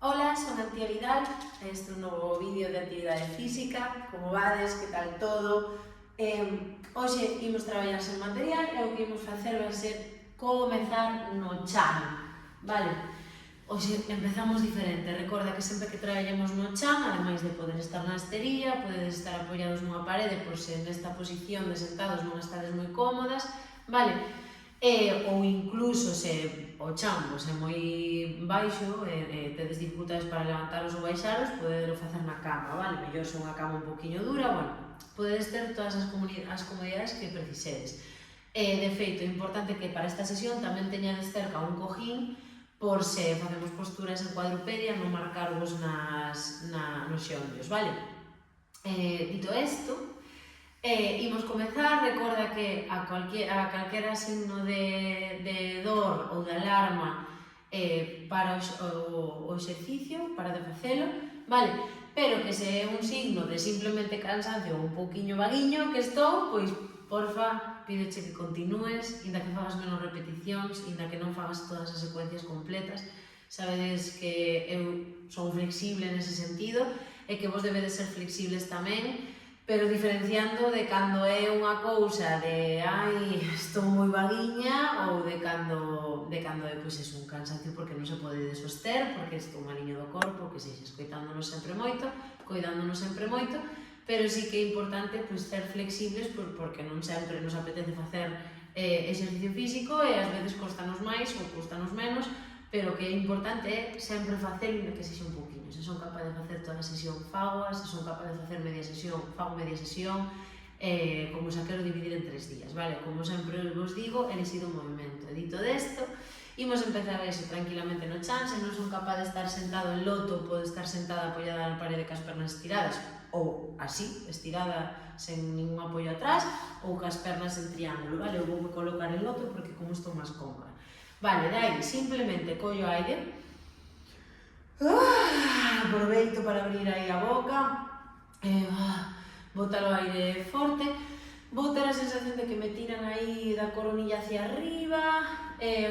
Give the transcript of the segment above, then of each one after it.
Ola, son Antía Vidal, este é un novo vídeo de actividade física. Como vades, que tal todo? Hoxe imos traballar sen material e o que imos facer vai ser comezar no chan, vale? Hoxe empezamos diferente. Recorda que sempre que traballemos no chan, ademais de poder estar na estería, podedes estar apoiados nunha parede por se nesta posición de sentados non estades moi cómodas, vale? Ou incluso se o chan é moi baixo e tedes dificultades para levantaros ou baixaros, podedelo facer na cama, vale? Mellor se unha cama un poquinho dura, bueno, podedes ter todas as comodidades que precisedes. De feito, é importante que para esta sesión tamén teñades cerca un cojín por se facemos posturas en cuadrupedia non marcarvos nos xeonllos, vale? Dito isto, imos comezar. Recorda que a calquera signo de dor ou de alarma para o exercicio, para de facelo, vale? Pero que se é un signo de simplemente cansancio ou un pouquiño vaguiño que estou, pois, porfa, pídoche que continúes, inda que fagas menos repeticións, inda que non fagas todas as secuencias completas. Sabedes que eu son flexible nese sentido e que vos debedes ser flexibles tamén, pero diferenciando de cando é unha cousa de ai, estou moi vaguiña, ou de cando é pois un cansancio porque non se pode soster, porque estou maliño do corpo, que sexas coidándonos sempre moito, pero sí que é importante pois ser flexibles porque non sempre nos apetece facer exercicio físico e ás veces costanos máis ou costanos menos, pero o que é importante é sempre facelo que sexa un pouquinho. Se son capaz de facer toda a sesión, fagoa. Se son capaz de facer media sesión, fago media sesión. Como xa quero dividir en 3 días, vale? Como sempre vos digo, elixido o movimento. Dito desto, imos empezar eso tranquilamente no chan. Se non son capaz de estar sentado en loto, pode estar sentada apoiada na parede cas pernas estiradas, ou así, estirada sen ningún apoio atrás, ou cas pernas en triángulo, vale? Eu vou colocar en loto porque como estou máis cómoda. Vale, de aí simplemente collo aire, aproveito para abrir aí a boca, botar o aire forte, vou ter a sensación de que me tiran aí da coronilla hacia arriba,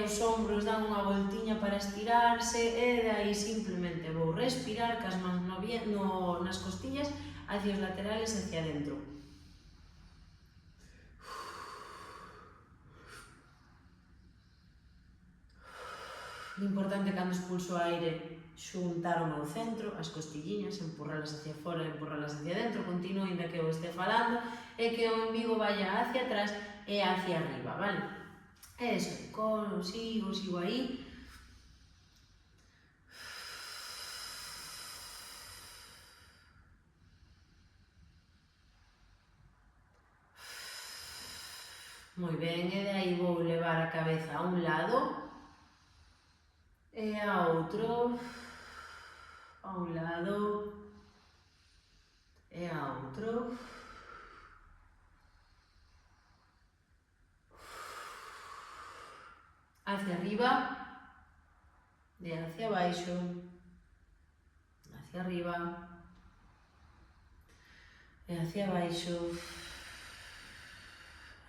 os ombros dan unha voltiña para estirarse e de aí simplemente vou respirar cas mans nas costillas hacia os laterales e hacia dentro. O importante cando expulso o aire xuntar o meu centro, as costilliñas, empurralas hacia fora, empurralas hacia dentro, continuo ainda que eu este falando, e que o embigo vaya hacia atrás e hacia arriba, vale? Eso, sigo aí. Moi ben, e de aí vou levar a cabeza a un lado e a outro, a un lado e a outro. Hacia arriba e hacia abaixo, hacia arriba e hacia abaixo,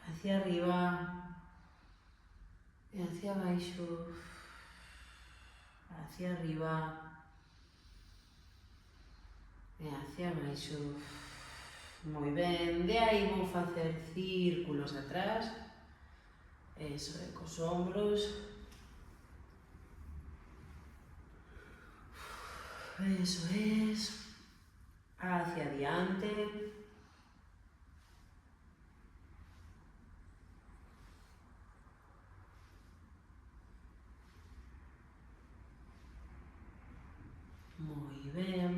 hacia arriba e hacia abaixo, hacia arriba e hacia abaixo. Moi ben, de aí vou facer círculos atrás, eso é, cos ombros, eso é, hacia adiante, moi ben.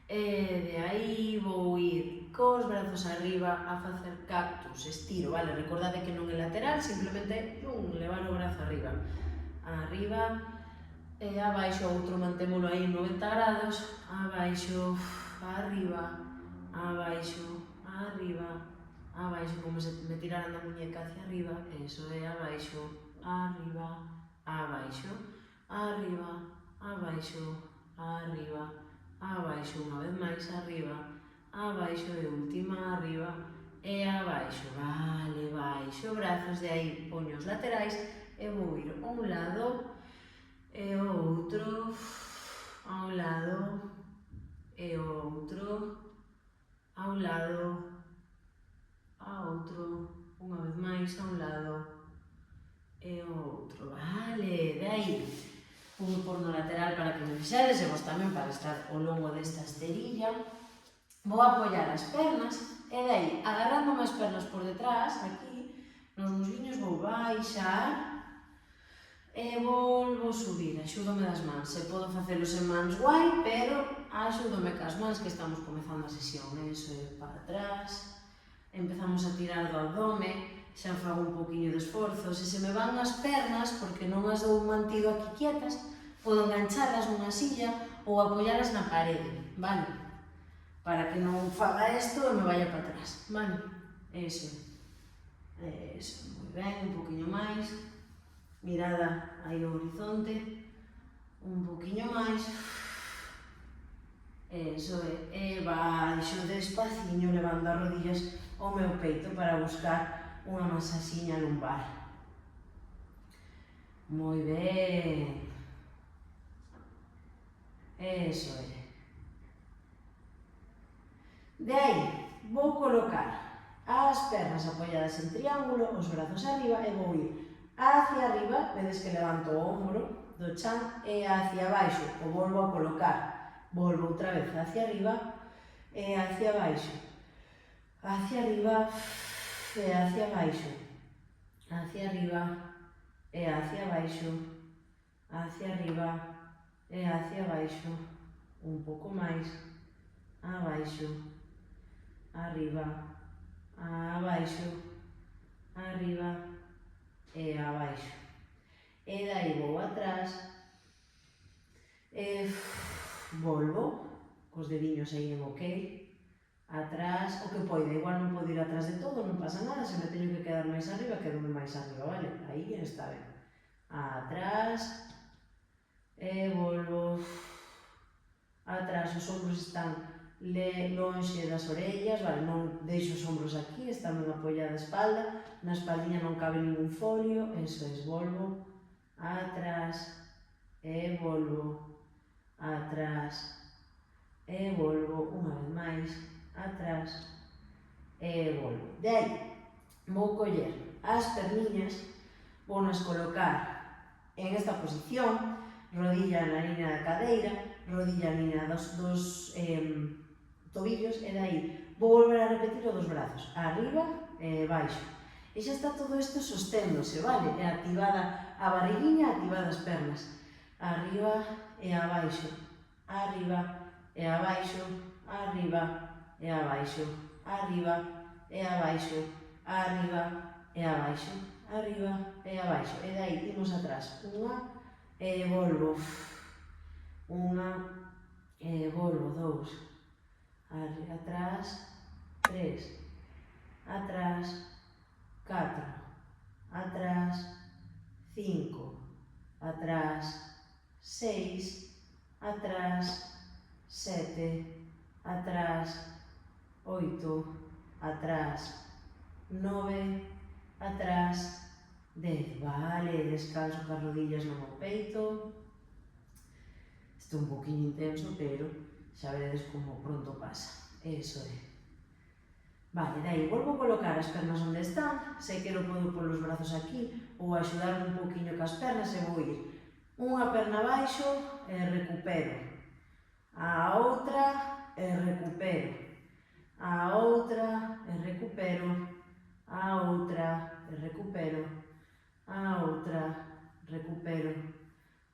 E de aí vou ir cos brazos arriba a facer cactus, estiro, vale? Recordade que non é lateral, simplemente levar o brazo arriba. Arriba e abaixo, outro mantémolo aí en 90 grados, abaixo, arriba, abaixo, arriba, abaixo, como se me tiraran da muñeca hacia arriba, eso é, abaixo, arriba, abaixo, arriba, abaixo, arriba, abaixo, unha vez máis, arriba, abaixo e última, arriba e abaixo, vale, baixo, brazos, de aí poño os laterais e vou ir a un lado e o outro, a un lado e outro, a un lado, a outro, unha vez máis a un lado e outro, vale, de aí vou por no lateral para que me fixedes e vos tamén para estar ao longo desta esterilla. Vou apoiar as pernas e de aí, agarrándome as pernas por detrás, aquí, nos musliños vou baixar e volvo subir, axúdome das mans. Se podo facelo sen mans guai, pero axúdome cas mans que estamos comezando a sesión. Eso é para atrás, empezamos a tirar do abdome, xa fago un poquinho de esforzo. Se me van as pernas, porque non as dou mantido aquí quietas, podo engancharlas nunha silla ou apoialas na parede, vale? Para que non faga isto e me vaya para atrás, vale? Eso, moi ben, un poquinho máis, mirada aí ao horizonte, un poquinho máis, eso é, e baixo despaciño, levando as rodillas ao meu peito para buscar unha masaxiña lumbar. Moi ben, eso é. De aí, vou colocar as pernas apoiadas en triángulo, os brazos arriba e vou ir hacia arriba, vedes que levanto o hombro do chan e hacia baixo, o volvo a colocar, volvo outra vez hacia arriba e hacia baixo, hacia arriba e hacia baixo, hacia arriba e hacia baixo, hacia arriba e hacia baixo, un pouco máis, abaixo, arriba, abaixo, arriba e abaixo. E dai vou atrás e volvo, cos dediños aí en ok, atrás, o que poida, igual non podo ir atrás de todo, non pasa nada, se me teño que quedar máis arriba, quedome máis arriba, vale? Aí está ben. Atrás e volvo, atrás, os ombros están lonxe das orellas, vale, non deixo os ombros aquí, están ben apoiada a espalda, na espaldiña non cabe ningún folio, eso es, volvo, atrás, e volvo, atrás, e volvo, unha vez máis, atrás, e volvo. De aí, vou coller as perniñas, vou nas colocar en esta posición, rodilla na línea da cadeira, rodilla na línea dos tobillos, e dai vou volver a repetir o dos brazos, arriba e baixo. E xa está todo isto sosténdose, vale? E activada a barriguinha, activada as pernas. Arriba e abaixo, arriba e abaixo, arriba e abaixo, arriba e abaixo, arriba e abaixo, arriba e abaixo. E dai imos atrás, unha e volvo, unha e volvo, dous, atrás, 3, atrás, 4, atrás, 5, atrás, 6, atrás, 7, atrás, 8, atrás, 9, atrás, 10. Vale, descanso cas rodillas no meu peito. Isto é un poquinho intenso, pero xa veredes como pronto pasa. Eso é. Vale, de aí volvo a colocar as pernas onde están, se quero podo pôr os brazos aquí ou axudarme un poquinho cas pernas e vou ir unha perna abaixo e recupero, a outra e recupero, a outra e recupero, a outra e recupero, a outra recupero,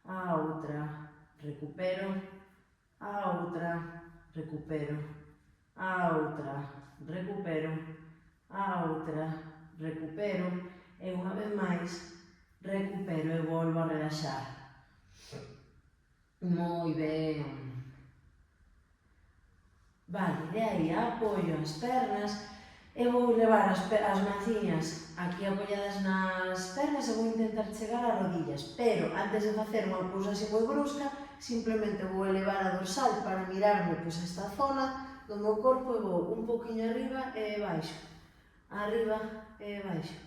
a outra recupero, a outra recupero, a outra recupero, a outra recupero e unha vez máis recupero e volvo a relaxar. Moi ben. Vale, de aí apoio as pernas e vou levar as manciñas aquí apoiadas nas pernas e vou intentar chegar ás rodillas, pero antes de facer unha cousa así moi brusca, simplemente vou elevar a dorsal para mirarme pois esta zona do meu corpo e vou un poquinho arriba e baixo, arriba e baixo,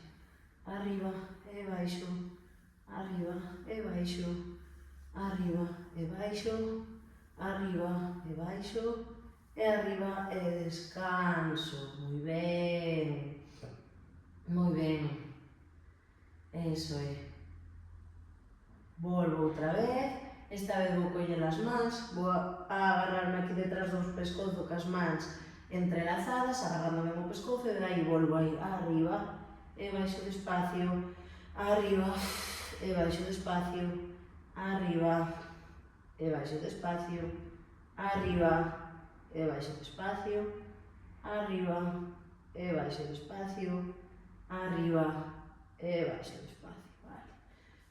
arriba e baixo, arriba e baixo, arriba e baixo, arriba e baixo, e arriba e descanso. Moi ben. Moi ben. Eso é. Volvo outra vez. Esta vez vou coller as mans, vou agarrarme aquí detrás dos pescozo cas mans entrelazadas, agarrándome o pescozo e aí volvo aí arriba e baixo despacio, arriba e baixo despacio, arriba e baixo despacio, arriba e baixo despacio, arriba e baixo despacio, arriba e baixo despacio, vale.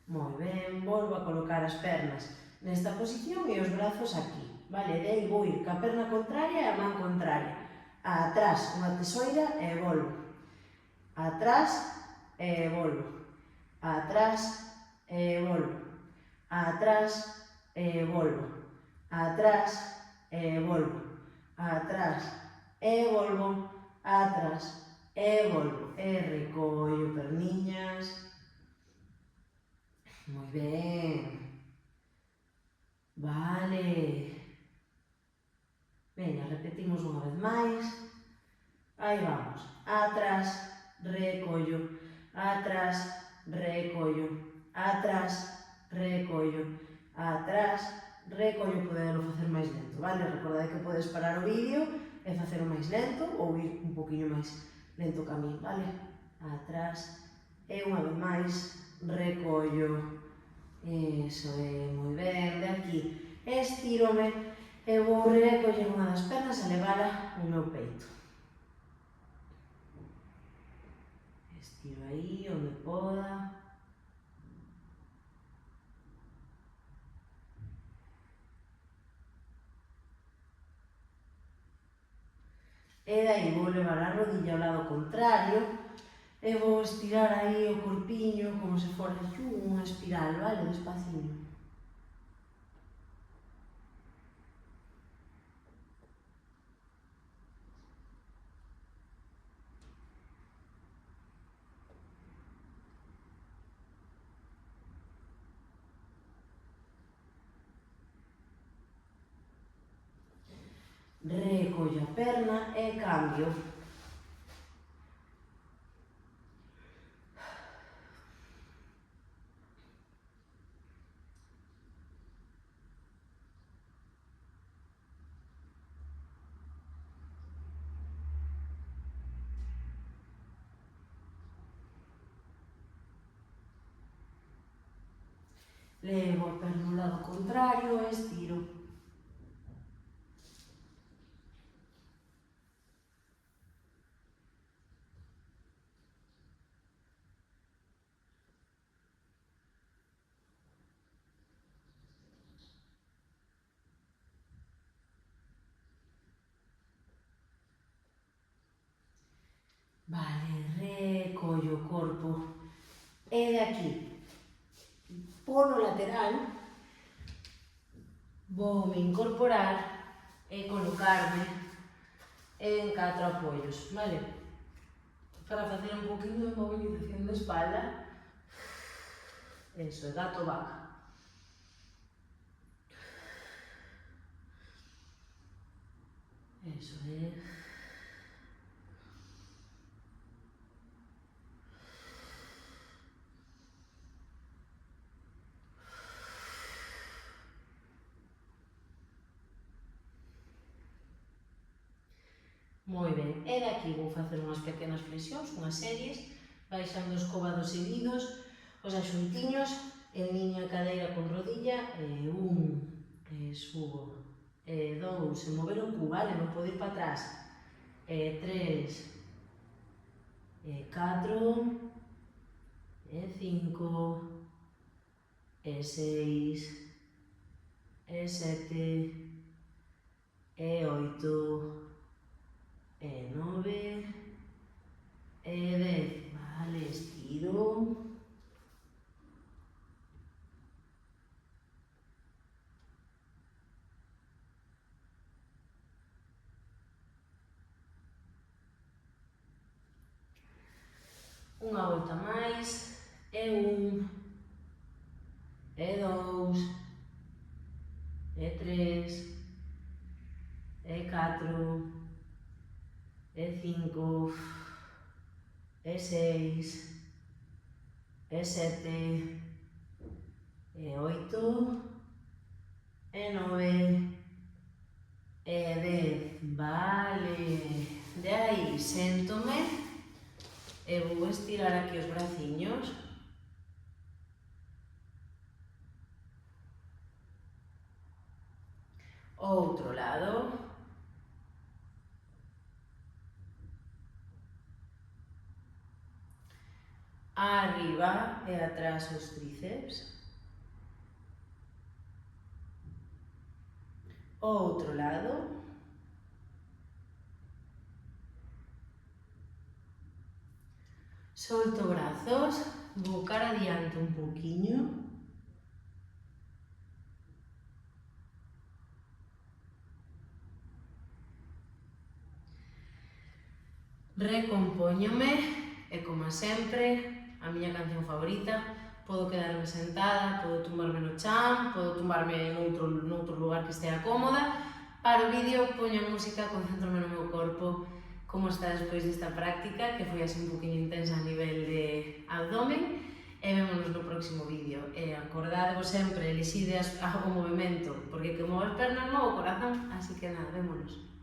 Moi ben, volvo a colocar as pernas nesta posición e os brazos aquí, vale? De aí vou ir ca perna contraria e a man contraria. Atrás, unha tesoira e volvo. Atrás e volvo. Atrás e volvo. Atrás e volvo. Atrás e volvo. Atrás e volvo. Atrás e volvo. E recollo perniñas. Moi ben. Vale. Veña, repetimos unha vez máis. Aí vamos. Atrás, recollo. Atrás, recollo. Atrás, recollo. Atrás, recollo. Podelo facer máis lento, vale? Recordade que podes parar o vídeo e facelo máis lento ou ir un poquinho máis lento ca min, vale? Atrás, e unha vez máis, recollo. Iso é, moi ben, de aquí estírome e vou recoller unha das pernas e levala no meu peito. Estiro aí onde poda. E dai vou levar a rodilla ao lado contrario e vou estirar aí o corpiño como se fora unha espiral, vale? Despaciño. Recollo a perna e cambio. Levo a perna ao lado contrario e estiro. Vale, recollo o corpo. E de aquí, polo lateral, voume incorporar e colocarme en 4 apoios, vale? Para facer un poquinho de movilización de espalda. Eso, gato vaca. Eso é. Moi ben, e daqui vou facer unhas pequenas flexións, unhas series, baixando os cóbados seguidos, os axuntiños, en liña cadeira con rodilla, e subo, e 2, e mover o cu, vale? Non pode ir para atrás, e 3, e 4, e 5, e 6, e 7, e 8, e 9, e 10, vale, estiro. Unha volta máis, e 1, e 2, e 3, E4, E5, E6, E7, E8, E9, E10. Vale, de aí séntome e vou estirar aquí os braciños. Outro lado. Arriba e atrás os tríceps. Outro lado. Solto brazos, vou cara adiante un poquinho. Recompóñome e, como sempre, a miña canción favorita, podo quedarme sentada, podo tumbarme no chan, podo tumbarme noutro lugar que estea cómoda. Para o vídeo poño a música, concéntrome no meu corpo, como está despois desta práctica, que foi así un poquinho intensa a nivel de abdomen, e vémonos no próximo vídeo. E acordadevos sempre, elixide o movimento, porque que move as pernas move o corazón, así que nada, vémonos.